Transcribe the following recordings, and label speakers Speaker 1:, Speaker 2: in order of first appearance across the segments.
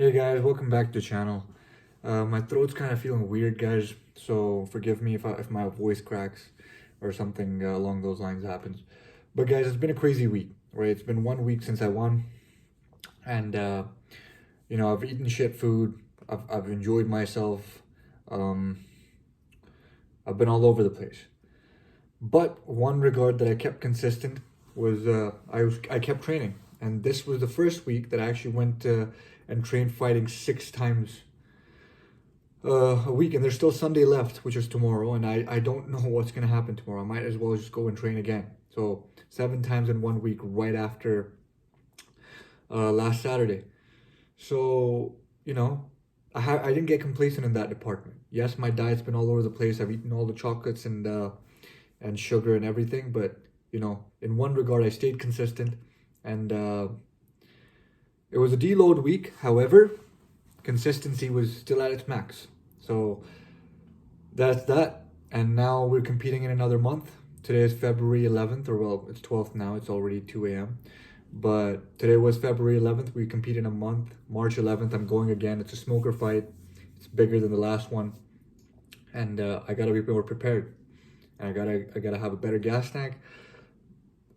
Speaker 1: Hey guys, welcome back to the channel. My throat's kind of feeling weird, guys, so forgive me if my voice cracks or something along those lines happens. But guys, it's been a crazy week, right? It's been 1 week since I won, and I've eaten shit food. I've enjoyed myself. Um, I've been all over the place. But one regard that I kept consistent was I kept training, and this was the first week that I actually went and trained fighting 6 times a week, and there's still Sunday left, which is tomorrow, and I don't know what's gonna happen tomorrow. I might as well just go and train again. So 7 times in 1 week, right after last Saturday. So I didn't get complacent in that department. Yes, my diet's been all over the place. I've eaten all the chocolates and sugar and everything, but in one regard, I stayed consistent, and it was a deload week. However, consistency was still at its max. So that's that. And now we're competing in another month. Today is February 11th, or well, it's 12th now. It's already 2 a.m. But today was February 11th. We compete in a month. March 11th, I'm going again. It's a smoker fight. It's bigger than the last one. And I gotta be more prepared. And I gotta have a better gas tank.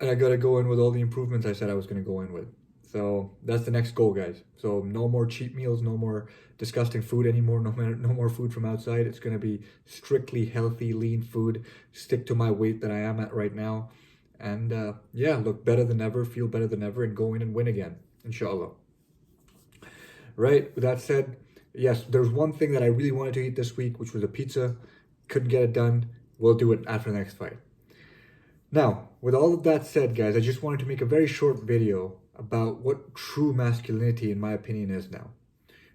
Speaker 1: And I gotta go in with all the improvements I said I was gonna go in with. So that's the next goal, guys. So no more cheat meals, no more disgusting food anymore, no more food from outside. It's gonna be strictly healthy, lean food. Stick to my weight that I am at right now, and look better than ever, feel better than ever, and go in and win again, inshallah. Right. With that said, yes, there's one thing that I really wanted to eat this week, which was a pizza. Couldn't get it done. We'll do it after the next fight. Now, with all of that said, guys, I just wanted to make a very short video about what true masculinity, in my opinion, is now,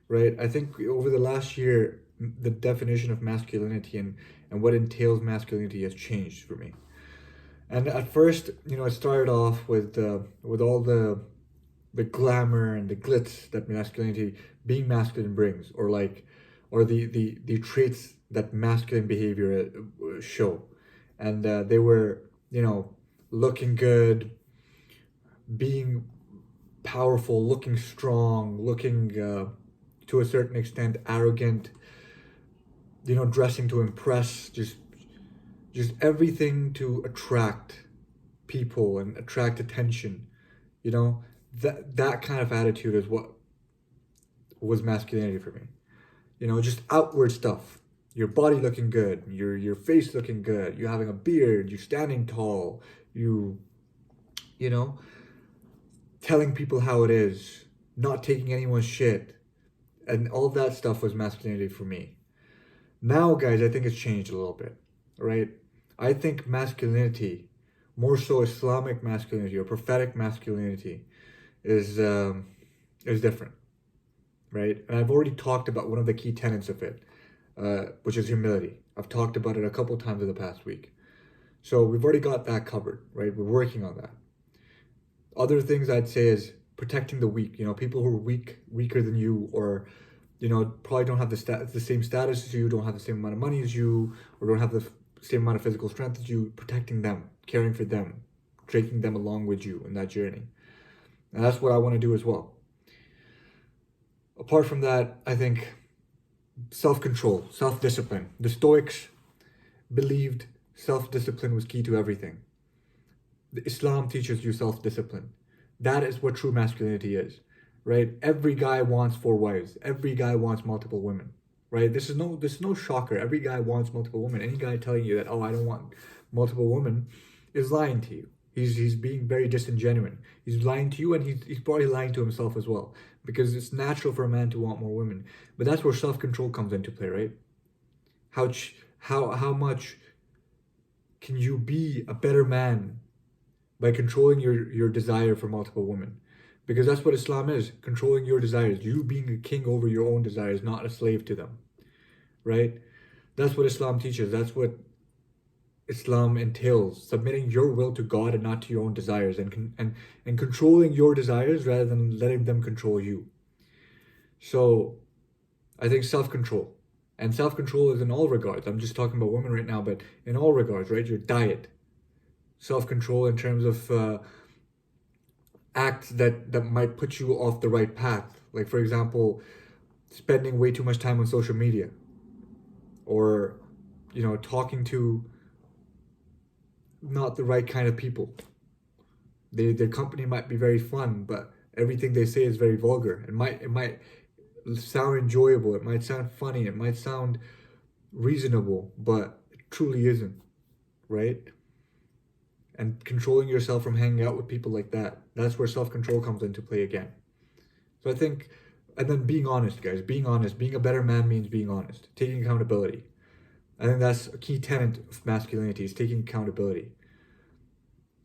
Speaker 1: right? I think over the last year, the definition of masculinity and what entails masculinity has changed for me. And at first, it started off with all the glamour and the glitz that masculinity, being masculine brings, or the traits that masculine behavior show, and they were, looking good, being powerful, looking strong, looking to a certain extent arrogant, dressing to impress, just everything to attract people and attract attention. That kind of attitude is what was masculinity for me. Just outward stuff. Your body looking good, your face looking good, you having a beard, you standing tall, you telling people how it is, not taking anyone's shit, and all that stuff was masculinity for me. Now, guys, I think it's changed a little bit, right? I think masculinity, more so Islamic masculinity or prophetic masculinity, is different, right? And I've already talked about one of the key tenets of it, which is humility. I've talked about it a couple times in the past week. So we've already got that covered, right? We're working on that. Other things I'd say is protecting the weak. People who are weaker than you, or probably don't have the same status as you, don't have the same amount of money as you, or don't have the same amount of physical strength as you. Protecting them, caring for them, taking them along with you in that journey. And that's what I want to do as well. Apart from that, I think self-control, self-discipline. The Stoics believed self-discipline was key to everything. Islam teaches you self-discipline. That is what true masculinity is, right? Every guy wants 4 wives. Every guy wants multiple women, right? This is no shocker. Every guy wants multiple women. Any guy telling you that, oh, I don't want multiple women, is lying to you. He's being very disingenuous. He's lying to you, and he's probably lying to himself as well, because it's natural for a man to want more women. But that's where self-control comes into play, right? How much can you be a better man by controlling your desire for multiple women? Because that's what Islam is, controlling your desires, you being a king over your own desires, not a slave to them, right? That's what Islam teaches. That's what Islam entails, submitting your will to God and not to your own desires, and controlling your desires rather than letting them control you. So I think self-control, and self-control is in all regards. I'm just talking about women right now, but in all regards, right? Your diet, self-control in terms of acts that might put you off the right path, Like, for example, spending way too much time on social media, or, talking to not the right kind of people. Their company might be very fun, but everything they say is very vulgar. It might sound enjoyable, it might sound funny, it might sound reasonable, but it truly isn't, right? And controlling yourself from hanging out with people like that, that's where self-control comes into play again. So I think, and then being honest, guys, being honest, being a better man means being honest, taking accountability. I think that's a key tenet of masculinity, is taking accountability.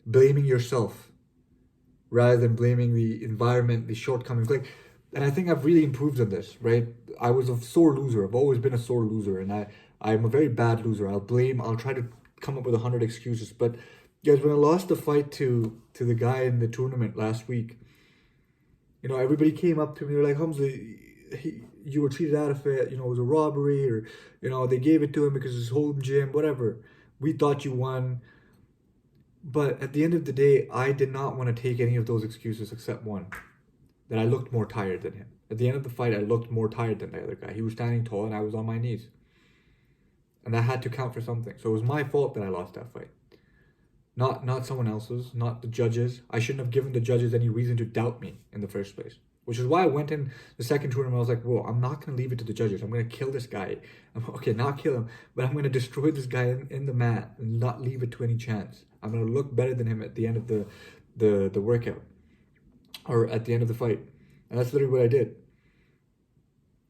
Speaker 1: Blaming yourself rather than blaming the environment, the shortcomings. And I think I've really improved on this, right? I was a sore loser. I've always been a sore loser, and I'm a very bad loser. I'll try to come up with 100 excuses. But guys, when I lost the fight to the guy in the tournament last week, everybody came up to me. They're like, Hamza, you were treated out of it. It was a robbery, or, they gave it to him because it's his home gym, whatever. We thought you won. But at the end of the day, I did not want to take any of those excuses except one, that I looked more tired than him. At the end of the fight, I looked more tired than the other guy. He was standing tall and I was on my knees. And that had to count for something. So it was my fault that I lost that fight. Not someone else's, not the judges. I shouldn't have given the judges any reason to doubt me in the first place. Which is why I went in the second tournament. I was like, whoa, I'm not going to leave it to the judges. I'm going to kill this guy. Okay, not kill him, but I'm going to destroy this guy in the mat and not leave it to any chance. I'm going to look better than him at the end of the workout, or at the end of the fight. And that's literally what I did.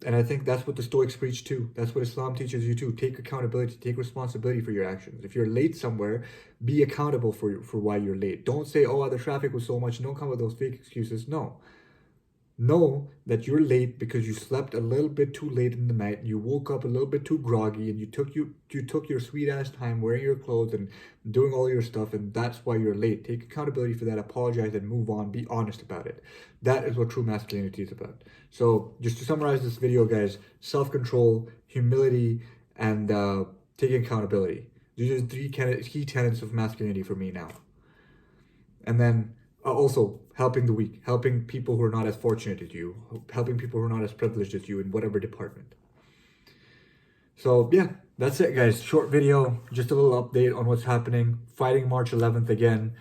Speaker 1: And I think that's what the Stoics preach too. That's what Islam teaches you too. Take accountability, take responsibility for your actions. If you're late somewhere, be accountable for why you're late. Don't say, oh, the traffic was so much. Don't come with those fake excuses. No. Know that you're late because you slept a little bit too late in the night. You woke up a little bit too groggy, and you took your sweet ass time wearing your clothes and doing all your stuff, and that's why you're late. Take accountability for that, apologize, and move on. Be honest about it. That is what true masculinity is about. So just to summarize this video, guys, self-control, humility, and taking accountability. These are the three key tenets of masculinity for me now. And then also helping the weak, helping people who are not as fortunate as you, helping people who are not as privileged as you in whatever department. So yeah, that's it, guys. Short video, just a little update on what's happening. Fighting March 11th again,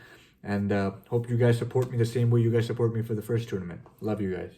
Speaker 1: and hope you guys support me the same way you guys support me for the first tournament. Love you guys.